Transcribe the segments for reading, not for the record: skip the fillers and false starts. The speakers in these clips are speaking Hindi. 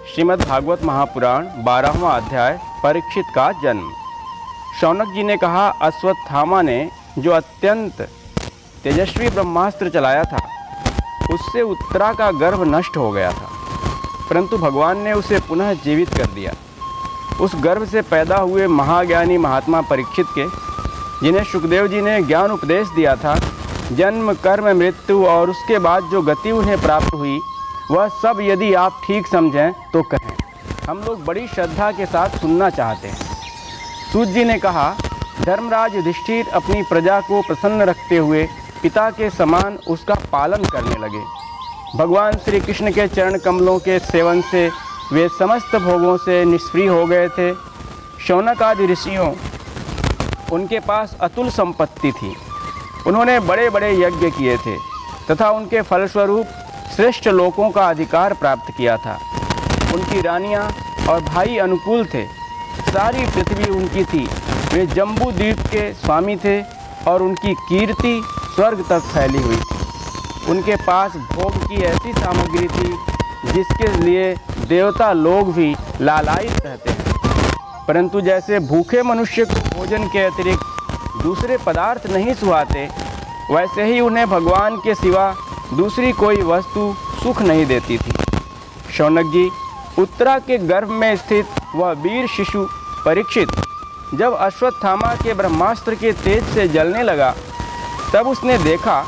श्रीमद् भागवत महापुराण 12वां अध्याय परीक्षित का जन्म। शौनक जी ने कहा, अश्वत्थामा ने जो अत्यंत तेजस्वी ब्रह्मास्त्र चलाया था उससे उत्तरा का गर्भ नष्ट हो गया था, परंतु भगवान ने उसे पुनः जीवित कर दिया। उस गर्भ से पैदा हुए महाज्ञानी महात्मा परीक्षित के, जिन्हें सुखदेव जी ने ज्ञान उपदेश दिया था, जन्म कर्म मृत्यु और उसके बाद जो गति उन्हें प्राप्त हुई वह सब यदि आप ठीक समझें तो कहें। हम लोग बड़ी श्रद्धा के साथ सुनना चाहते हैं। सूत जी ने कहा, धर्मराज युधिष्ठिर अपनी प्रजा को प्रसन्न रखते हुए पिता के समान उसका पालन करने लगे। भगवान श्री कृष्ण के चरण कमलों के सेवन से वे समस्त भोगों से निष्फ्रिय हो गए थे। शौनक आदि ऋषियों, उनके पास अतुल संपत्ति थी। उन्होंने बड़े बड़े यज्ञ किए थे तथा उनके फलस्वरूप श्रेष्ठ लोकों का अधिकार प्राप्त किया था। उनकी रानियां और भाई अनुकूल थे। सारी पृथ्वी उनकी थी। वे जम्बू द्वीप के स्वामी थे और उनकी कीर्ति स्वर्ग तक फैली हुई थी। उनके पास भोग की ऐसी सामग्री थी जिसके लिए देवता लोग भी लालायित रहते हैं। परंतु जैसे भूखे मनुष्य को भोजन के अतिरिक्त दूसरे पदार्थ नहीं सुहाते, वैसे ही उन्हें भगवान के सिवा दूसरी कोई वस्तु सुख नहीं देती थी। शौनक जी, उत्तरा के गर्भ में स्थित वह वीर शिशु परीक्षित जब अश्वत्थामा के ब्रह्मास्त्र के तेज से जलने लगा, तब उसने देखा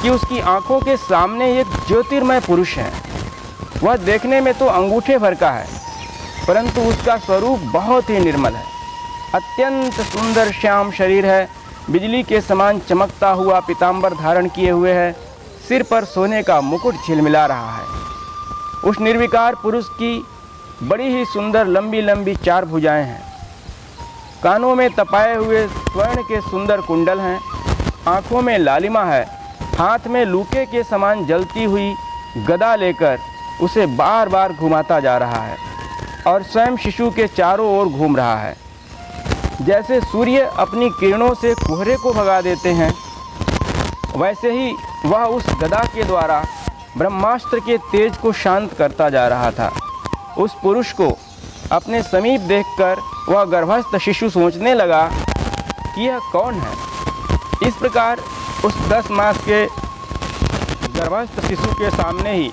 कि उसकी आंखों के सामने एक ज्योतिर्मय पुरुष है। वह देखने में तो अंगूठे भर का है, परंतु उसका स्वरूप बहुत ही निर्मल है। अत्यंत सुंदर श्याम शरीर है, बिजली के समान चमकता हुआ पीताम्बर धारण किए हुए है, सिर पर सोने का मुकुट झिलमिला रहा है। उस निर्विकार पुरुष की बड़ी ही सुंदर लंबी लंबी 4 भुजाएं हैं। कानों में तपाए हुए स्वर्ण के सुंदर कुंडल हैं। आँखों में लालिमा है। हाथ में लूके के समान जलती हुई गदा लेकर उसे बार बार घुमाता जा रहा है और स्वयं शिशु के चारों ओर घूम रहा है। जैसे सूर्य अपनी किरणों से कोहरे को भगा देते हैं, वैसे ही वह उस गदा के द्वारा ब्रह्मास्त्र के तेज को शांत करता जा रहा था। उस पुरुष को अपने समीप देखकर वह गर्भस्थ शिशु सोचने लगा कि यह कौन है। इस प्रकार उस 10 मास के गर्भस्थ शिशु के सामने ही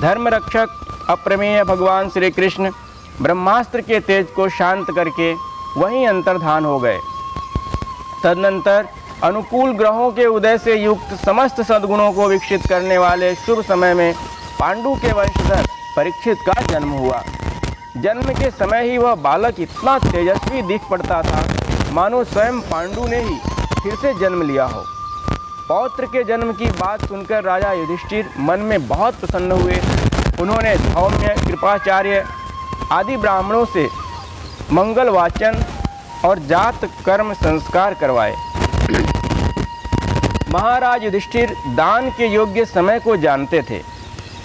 धर्मरक्षक अप्रमेय भगवान श्री कृष्ण ब्रह्मास्त्र के तेज को शांत करके वहीं अंतर्धान हो गए। तदनंतर अनुकूल ग्रहों के उदय से युक्त समस्त सद्गुणों को विकसित करने वाले शुभ समय में पांडु के वंशधर परीक्षित का जन्म हुआ। जन्म के समय ही वह बालक इतना तेजस्वी दिख पड़ता था मानो स्वयं पांडु ने ही फिर से जन्म लिया हो। पौत्र के जन्म की बात सुनकर राजा युधिष्ठिर मन में बहुत प्रसन्न हुए। उन्होंने धौम्य, कृपाचार्य आदि ब्राह्मणों से मंगल वाचन और जात कर्म संस्कार करवाए। महाराज युधिष्ठिर दान के योग्य समय को जानते थे।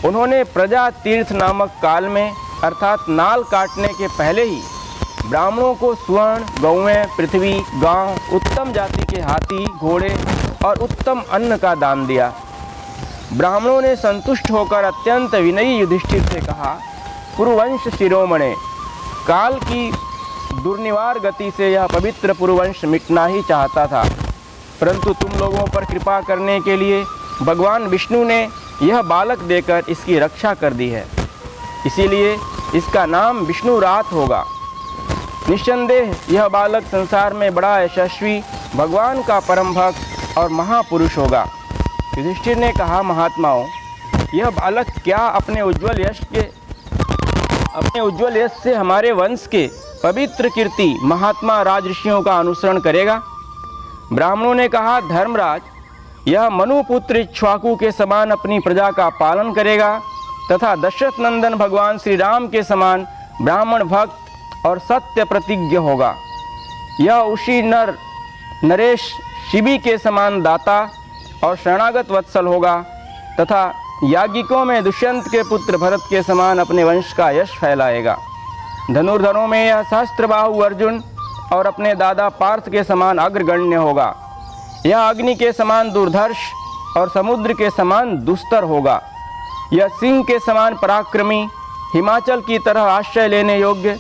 उन्होंने प्रजा तीर्थ नामक काल में अर्थात नाल काटने के पहले ही ब्राह्मणों को स्वर्ण, गौएं, पृथ्वी, गांव, उत्तम जाति के हाथी, घोड़े और उत्तम अन्न का दान दिया। ब्राह्मणों ने संतुष्ट होकर अत्यंत विनयी युधिष्ठिर से कहा, पुरुवंश शिरोमणे, काल की दुर्निवार गति से यह पवित्र पुरुवंश मिटना ही चाहता था, परंतु तुम लोगों पर कृपा करने के लिए भगवान विष्णु ने यह बालक देकर इसकी रक्षा कर दी है। इसीलिए इसका नाम विष्णुरात होगा। निस्संदेह यह बालक संसार में बड़ा यशस्वी, भगवान का परम भक्त और महापुरुष होगा। युधिष्ठिर ने कहा, महात्माओं, यह बालक क्या अपने उज्ज्वल यश से हमारे वंश के पवित्र कीर्ति महात्मा राजऋषियों का अनुसरण करेगा? ब्राह्मणों ने कहा, धर्मराज, यह मनुपुत्र इक्ष्वाकु के समान अपनी प्रजा का पालन करेगा तथा दशरथ नंदन भगवान श्री राम के समान ब्राह्मण भक्त और सत्य प्रतिज्ञ होगा। यह उसी नरेश शिबी के समान दाता और शरणागत वत्सल होगा तथा याज्ञिकों में दुष्यंत के पुत्र भरत के समान अपने वंश का यश फैलाएगा। धनुर्धरों में यह सहस्त्रबाहु अर्जुन और अपने दादा पार्थ के समान अग्रगण्य होगा। यह अग्नि के समान दुर्धर्ष और समुद्र के समान दुस्तर होगा। यह सिंह के समान पराक्रमी, हिमाचल की तरह आश्रय लेने योग्य,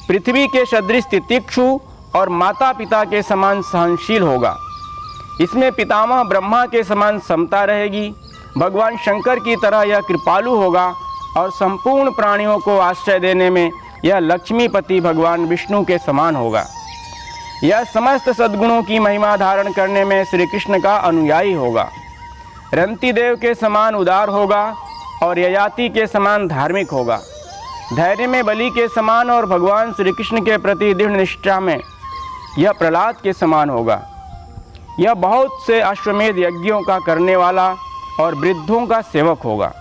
पृथ्वी के सदृश तितिक्षु और माता पिता के समान सहनशील होगा। इसमें पितामह ब्रह्मा के समान समता रहेगी। भगवान शंकर की तरह यह कृपालु होगा और संपूर्ण प्राणियों को आश्रय देने में यह लक्ष्मीपति भगवान विष्णु के समान होगा। यह समस्त सद्गुणों की महिमा धारण करने में श्री कृष्ण का अनुयायी होगा। रंती देव के समान उदार होगा और ययाति के समान धार्मिक होगा। धैर्य में बलि के समान और भगवान श्री कृष्ण के प्रति दृढ़ निष्ठा में यह प्रहलाद के समान होगा। यह बहुत से अश्वमेध यज्ञों का करने वाला और वृद्धों का सेवक होगा।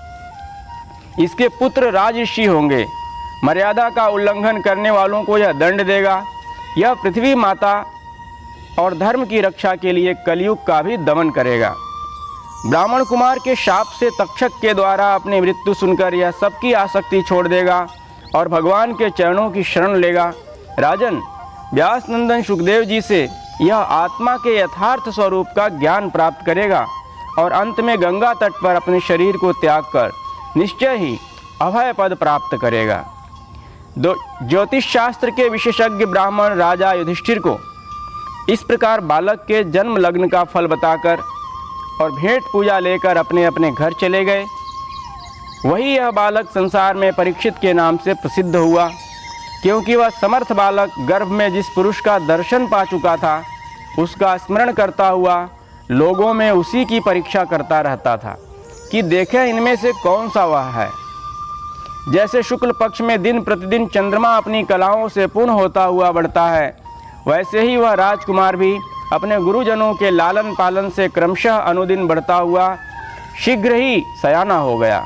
इसके पुत्र राजर्षि होंगे। मर्यादा का उल्लंघन करने वालों को यह दंड देगा। यह पृथ्वी माता और धर्म की रक्षा के लिए कलयुग का भी दमन करेगा। ब्राह्मण कुमार के शाप से तक्षक के द्वारा अपनी मृत्यु सुनकर यह सबकी आसक्ति छोड़ देगा और भगवान के चरणों की शरण लेगा। राजन, व्यास नंदन सुखदेव जी से यह आत्मा के यथार्थ स्वरूप का ज्ञान प्राप्त करेगा और अंत में गंगा तट पर अपने शरीर को त्याग कर निश्चय ही अभय पद प्राप्त करेगा। ज्योतिष शास्त्र के विशेषज्ञ ब्राह्मण राजा युधिष्ठिर को इस प्रकार बालक के जन्म लग्न का फल बताकर और भेंट पूजा लेकर अपने अपने घर चले गए। वही यह बालक संसार में परीक्षित के नाम से प्रसिद्ध हुआ, क्योंकि वह समर्थ बालक गर्भ में जिस पुरुष का दर्शन पा चुका था उसका स्मरण करता हुआ लोगों में उसी की परीक्षा करता रहता था कि देखें इनमें से कौन सा वह है। जैसे शुक्ल पक्ष में दिन प्रतिदिन चंद्रमा अपनी कलाओं से पूर्ण होता हुआ बढ़ता है, वैसे ही वह राजकुमार भी अपने गुरुजनों के लालन पालन से क्रमशः अनुदिन बढ़ता हुआ शीघ्र ही सयाना हो गया।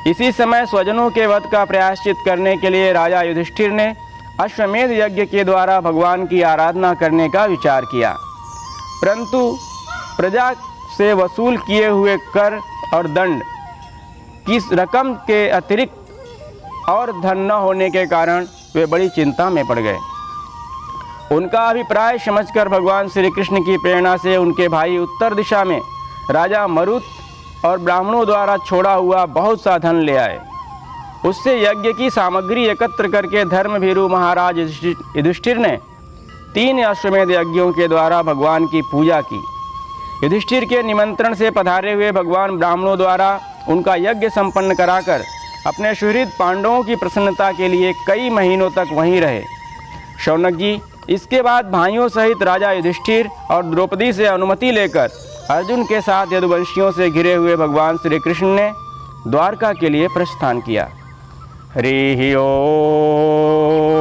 इसी समय स्वजनों के वध का प्रायश्चित करने के लिए राजा युधिष्ठिर ने अश्वमेध यज्ञ के द्वारा भगवान की आराधना करने का विचार किया, परंतु प्रजा से वसूल किए हुए कर और दंड की रकम के अतिरिक्त और धन न होने के कारण वे बड़ी चिंता में पड़ गए। उनका अभिप्राय समझकर भगवान श्री कृष्ण की प्रेरणा से उनके भाई उत्तर दिशा में राजा मरुत और ब्राह्मणों द्वारा छोड़ा हुआ बहुत सा धन ले आए। उससे यज्ञ की सामग्री एकत्र करके धर्मभीरु महाराज युधिष्ठिर ने 3 अश्वमेध यज्ञों के द्वारा भगवान की पूजा की। युधिष्ठिर के निमंत्रण से पधारे हुए भगवान ब्राह्मणों द्वारा उनका यज्ञ संपन्न कराकर अपने सुहृद पांडवों की प्रसन्नता के लिए कई महीनों तक वहीं रहे। शौनक जी, इसके बाद भाइयों सहित राजा युधिष्ठिर और द्रौपदी से अनुमति लेकर अर्जुन के साथ यदुवंशियों से घिरे हुए भगवान श्री कृष्ण ने द्वारका के लिए प्रस्थान किया। हरि ओम।